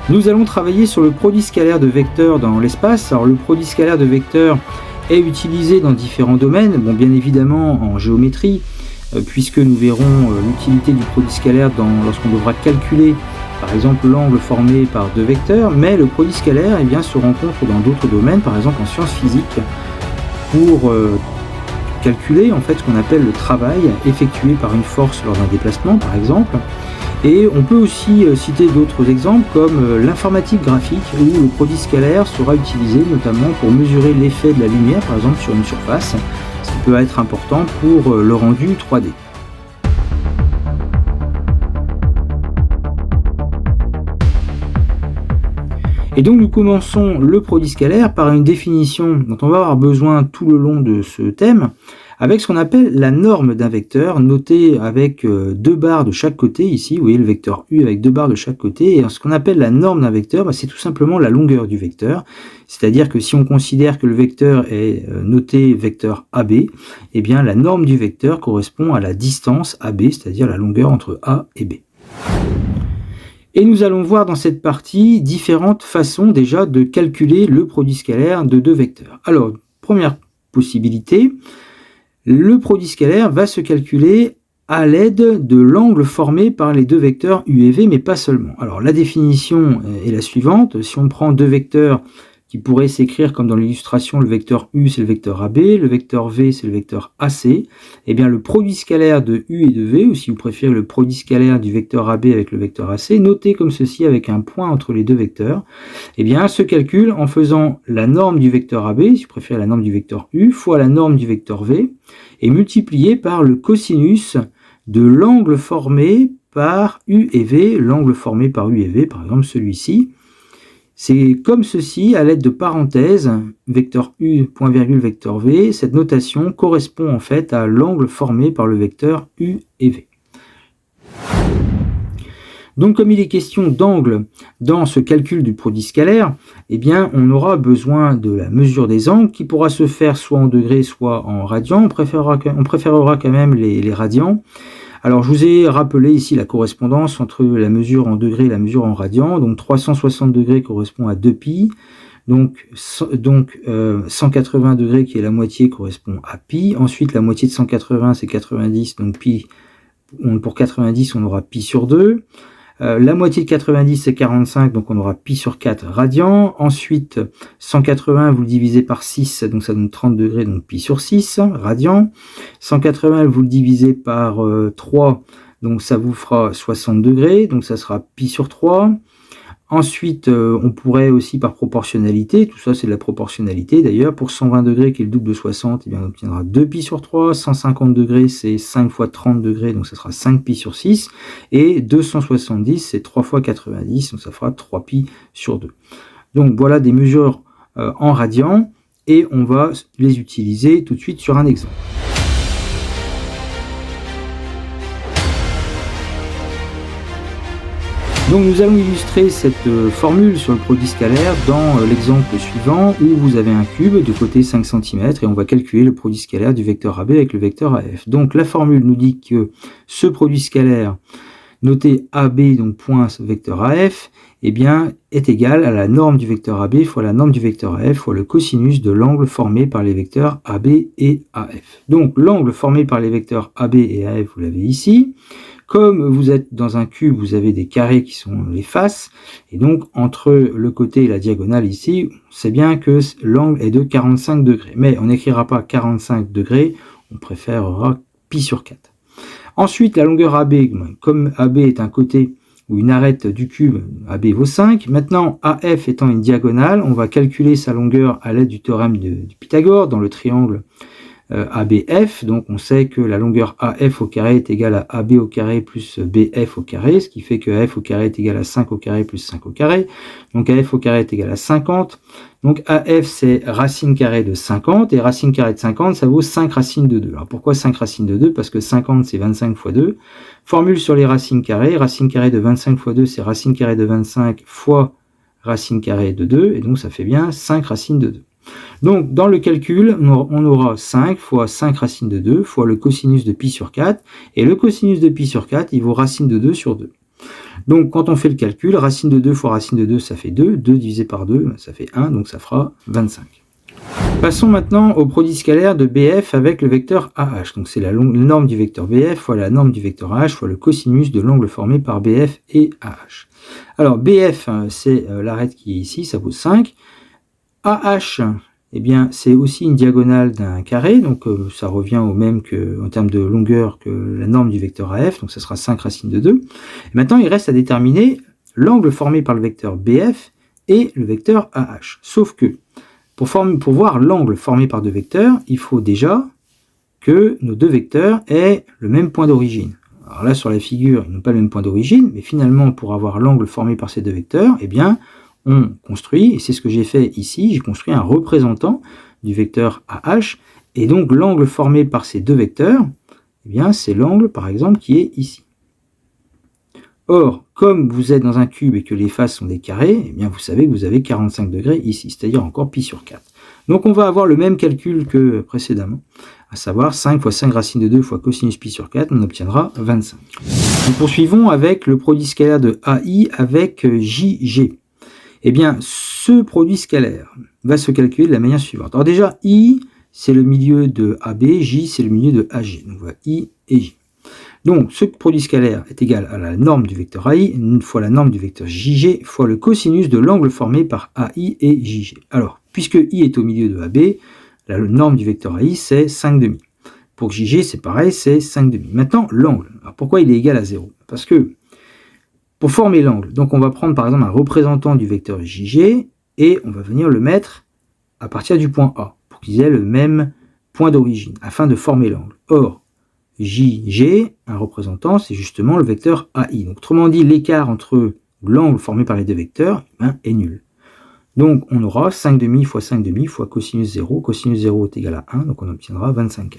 Nous allons travailler sur le produit scalaire de vecteurs dans l'espace. Alors le produit scalaire de vecteurs est utilisé dans différents domaines, bon, bien évidemment en géométrie, puisque nous verrons l'utilité du produit scalaire lorsqu'on devra calculer par exemple l'angle formé par deux vecteurs, mais le produit scalaire se rencontre dans d'autres domaines, par exemple en sciences physiques, pour calculer en fait ce qu'on appelle le travail effectué par une force lors d'un déplacement par exemple. Et on peut aussi citer d'autres exemples comme l'informatique graphique où le produit scalaire sera utilisé notamment pour mesurer l'effet de la lumière par exemple sur une surface, ce qui peut être important pour le rendu 3D. Et donc nous commençons le produit scalaire par une définition dont on va avoir besoin tout le long de ce thème, avec ce qu'on appelle la norme d'un vecteur, notée avec deux barres de chaque côté, ici vous voyez le vecteur U avec deux barres de chaque côté, et ce qu'on appelle la norme d'un vecteur, c'est tout simplement la longueur du vecteur, c'est-à-dire que si on considère que le vecteur est noté vecteur AB, eh bien la norme du vecteur correspond à la distance AB, c'est-à-dire la longueur entre A et B. Et nous allons voir dans cette partie différentes façons déjà de calculer le produit scalaire de deux vecteurs. Alors, première possibilité, le produit scalaire va se calculer à l'aide de l'angle formé par les deux vecteurs U et V, mais pas seulement. Alors, la définition est la suivante. Si on prend deux vecteurs qui pourraient s'écrire comme dans l'illustration, le vecteur U c'est le vecteur AB, le vecteur V c'est le vecteur AC, eh bien le produit scalaire de U et de V, ou si vous préférez le produit scalaire du vecteur AB avec le vecteur AC, noté comme ceci avec un point entre les deux vecteurs, eh bien se calcule en faisant la norme du vecteur AB, si vous préférez la norme du vecteur U, fois la norme du vecteur V, et multiplié par le cosinus de l'angle formé par U et V, l'angle formé par U et V, par exemple celui-ci. C'est comme ceci, à l'aide de parenthèses, vecteur U, point virgule, vecteur V, cette notation correspond en fait à l'angle formé par le vecteur U et V. Donc comme il est question d'angle dans ce calcul du produit scalaire, eh bien on aura besoin de la mesure des angles qui pourra se faire soit en degrés, soit en radians. On préférera quand même les radians. Alors je vous ai rappelé ici la correspondance entre la mesure en degrés et la mesure en radians. Donc 360 degrés correspond à 2pi. Donc 180 degrés qui est la moitié correspond à pi. Ensuite la moitié de 180 c'est 90. Donc pi, pour 90 on aura pi sur 2. La moitié de 90 c'est 45, donc on aura pi sur 4 radians. Ensuite 180 vous le divisez par 6, donc ça donne 30 degrés, donc pi sur 6 radians. 180 vous le divisez par 3, donc ça vous fera 60 degrés, donc ça sera pi sur 3. Ensuite, on pourrait aussi par proportionnalité, tout ça c'est de la proportionnalité d'ailleurs, pour 120 degrés qui est le double de 60, eh bien, on obtiendra 2 pi sur 3, 150 degrés c'est 5 fois 30 degrés, donc ça sera 5 pi sur 6, et 270 c'est 3 fois 90, donc ça fera 3 pi sur 2. Donc voilà des mesures en radians, et on va les utiliser tout de suite sur un exemple. Donc nous allons illustrer cette formule sur le produit scalaire dans l'exemple suivant où vous avez un cube de côté 5 cm et on va calculer le produit scalaire du vecteur AB avec le vecteur AF. Donc la formule nous dit que ce produit scalaire noté AB, donc point vecteur AF, eh bien, est égal à la norme du vecteur AB fois la norme du vecteur AF fois le cosinus de l'angle formé par les vecteurs AB et AF. Donc l'angle formé par les vecteurs AB et AF, vous l'avez ici. Comme vous êtes dans un cube, vous avez des carrés qui sont les faces, et donc entre le côté et la diagonale ici, on sait bien que l'angle est de 45 degrés. Mais on n'écrira pas 45 degrés, on préférera pi sur 4. Ensuite, la longueur AB, comme AB est un côté ou une arête du cube, AB vaut 5. Maintenant, AF étant une diagonale, on va calculer sa longueur à l'aide du théorème du Pythagore dans le triangle ABF, donc on sait que la longueur AF au carré est égale à AB au carré plus BF au carré, ce qui fait que AF au carré est égal à 5 au carré plus 5 au carré, donc AF au carré est égal à 50, donc AF c'est racine carrée de 50, et racine carrée de 50 ça vaut 5 racines de 2. Alors pourquoi 5 racines de 2? Parce que 50 c'est 25 fois 2, formule sur les racines carrées, racine carrée de 25 fois 2 c'est racine carrée de 25 fois racine carrée de 2, et donc ça fait bien 5 racines de 2. Donc, dans le calcul, on aura 5 fois 5 racines de 2 fois le cosinus de pi sur 4. Et le cosinus de pi sur 4, il vaut racine de 2 sur 2. Donc quand on fait le calcul, racine de 2 fois racine de 2, ça fait 2. 2 divisé par 2, ça fait 1, donc ça fera 25. Passons maintenant au produit scalaire de BF avec le vecteur AH. Donc c'est la norme du vecteur BF fois la norme du vecteur AH fois le cosinus de l'angle formé par BF et AH. Alors BF, c'est l'arête qui est ici, ça vaut 5. AH, eh bien, c'est aussi une diagonale d'un carré, donc ça revient au même en termes de longueur que la norme du vecteur AF, donc ça sera 5 racine de 2. Et maintenant, il reste à déterminer l'angle formé par le vecteur BF et le vecteur AH. Sauf que, pour voir l'angle formé par deux vecteurs, il faut déjà que nos deux vecteurs aient le même point d'origine. Alors là, sur la figure, ils n'ont pas le même point d'origine, mais finalement, pour avoir l'angle formé par ces deux vecteurs, eh bien, on construit, et c'est ce que j'ai fait ici, j'ai construit un représentant du vecteur AH, et donc l'angle formé par ces deux vecteurs, eh bien, c'est l'angle, par exemple, qui est ici. Or, comme vous êtes dans un cube et que les faces sont des carrés, eh bien vous savez que vous avez 45 degrés ici, c'est-à-dire encore pi sur 4. Donc on va avoir le même calcul que précédemment, à savoir 5 fois 5 racine de 2 fois cosinus pi sur 4, on obtiendra 25. Nous poursuivons avec le produit scalaire de AI avec JG. Eh bien, ce produit scalaire va se calculer de la manière suivante. Alors déjà, I, c'est le milieu de AB, J, c'est le milieu de AG. Donc voilà, I et J. Donc, ce produit scalaire est égal à la norme du vecteur AI fois la norme du vecteur JG fois le cosinus de l'angle formé par AI et JG. Alors, puisque I est au milieu de AB, la norme du vecteur AI, c'est 5,5. Pour JG, c'est pareil, c'est 5,5. Maintenant, l'angle. Alors, pourquoi il est égal à 0? Parce que, pour former l'angle, donc on va prendre par exemple un représentant du vecteur JG et on va venir le mettre à partir du point A, pour qu'ils aient le même point d'origine, afin de former l'angle. Or, JG, un représentant, c'est justement le vecteur AI. Donc, autrement dit, l'écart entre l'angle formé par les deux vecteurs est nul. Donc, on aura 5,5 fois 5,5 fois cosinus 0. Cosinus 0 est égal à 1, donc on obtiendra 25.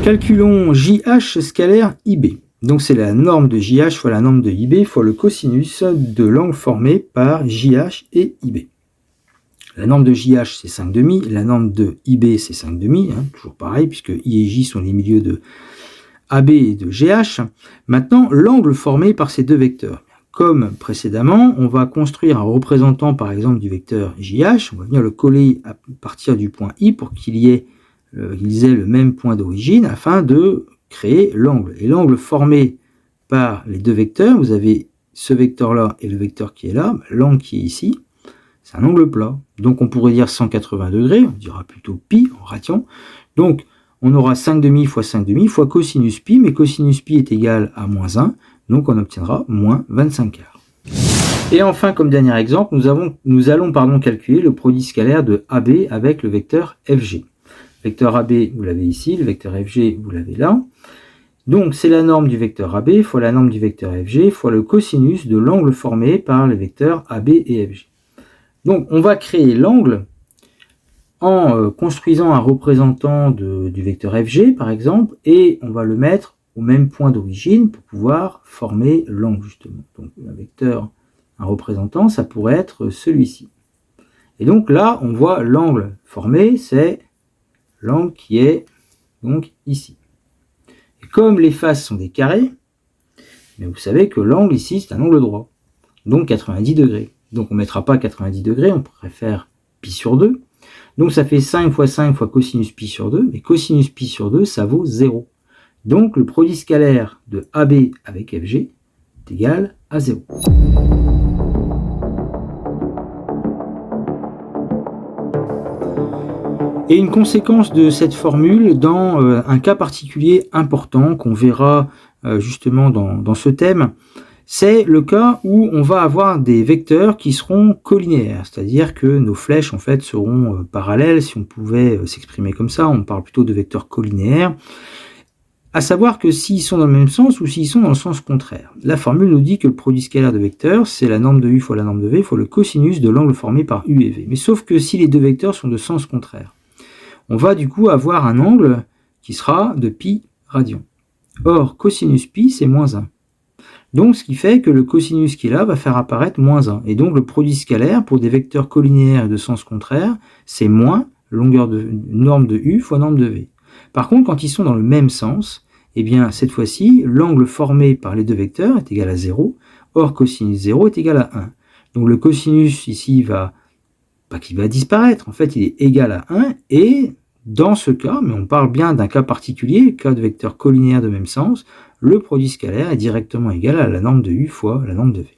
Calculons JH scalaire IB. Donc, c'est la norme de JH fois la norme de IB fois le cosinus de l'angle formé par JH et IB. La norme de JH, c'est 5,5. La norme de IB, c'est 5,5. Toujours pareil, puisque I et J sont les milieux de AB et de GH. Maintenant, l'angle formé par ces deux vecteurs. Comme précédemment, on va construire un représentant, par exemple, du vecteur JH. On va venir le coller à partir du point I pour qu'ils aient le même point d'origine afin de créer l'angle. Et l'angle formé par les deux vecteurs, vous avez ce vecteur-là et le vecteur qui est là. L'angle qui est ici, c'est un angle plat. Donc, on pourrait dire 180 degrés. On dira plutôt pi en radian. Donc, on aura 5,5 fois 5,5 fois cosinus pi, mais cosinus pi est égal à moins 1, donc on obtiendra moins 25 quarts. Et enfin, comme dernier exemple, nous allons calculer le produit scalaire de AB avec le vecteur FG. Le vecteur AB, vous l'avez ici, le vecteur FG, vous l'avez là. Donc, c'est la norme du vecteur AB fois la norme du vecteur FG fois le cosinus de l'angle formé par les vecteurs AB et FG. Donc, on va créer l'angle en construisant un représentant du vecteur FG, par exemple, et on va le mettre au même point d'origine pour pouvoir former l'angle, justement. Donc, un représentant, ça pourrait être celui-ci. Et donc là, on voit l'angle formé, c'est l'angle qui est donc ici. Et comme les faces sont des carrés, mais vous savez que l'angle ici, c'est un angle droit, donc 90 degrés. Donc on ne mettra pas 90 degrés, on pourrait faire pi sur 2. Donc ça fait 5 fois 5 fois cosinus pi sur 2, mais cosinus pi sur 2, ça vaut 0. Donc le produit scalaire de AB avec FG est égal à 0. Et une conséquence de cette formule dans un cas particulier important qu'on verra justement dans ce thème, c'est le cas où on va avoir des vecteurs qui seront collinéaires, c'est-à-dire que nos flèches en fait seront parallèles, si on pouvait s'exprimer comme ça, on parle plutôt de vecteurs collinéaires, à savoir que s'ils sont dans le même sens ou s'ils sont dans le sens contraire. La formule nous dit que le produit scalaire de vecteurs, c'est la norme de U fois la norme de V fois le cosinus de l'angle formé par U et V. Mais sauf que si les deux vecteurs sont de sens contraire, on va du coup avoir un angle qui sera de pi radian. Or, cosinus pi, c'est moins 1. Donc, ce qui fait que le cosinus qui est là va faire apparaître moins 1. Et donc, le produit scalaire pour des vecteurs collinéaires et de sens contraire, c'est moins norme de U fois norme de V. Par contre, quand ils sont dans le même sens, eh bien, cette fois-ci, l'angle formé par les deux vecteurs est égal à 0. Or, cosinus 0 est égal à 1. Donc le cosinus ici qui va disparaître, en fait il est égal à 1, et dans ce cas, mais on parle bien d'un cas particulier, cas de vecteurs collinéaires de même sens, le produit scalaire est directement égal à la norme de U fois la norme de V.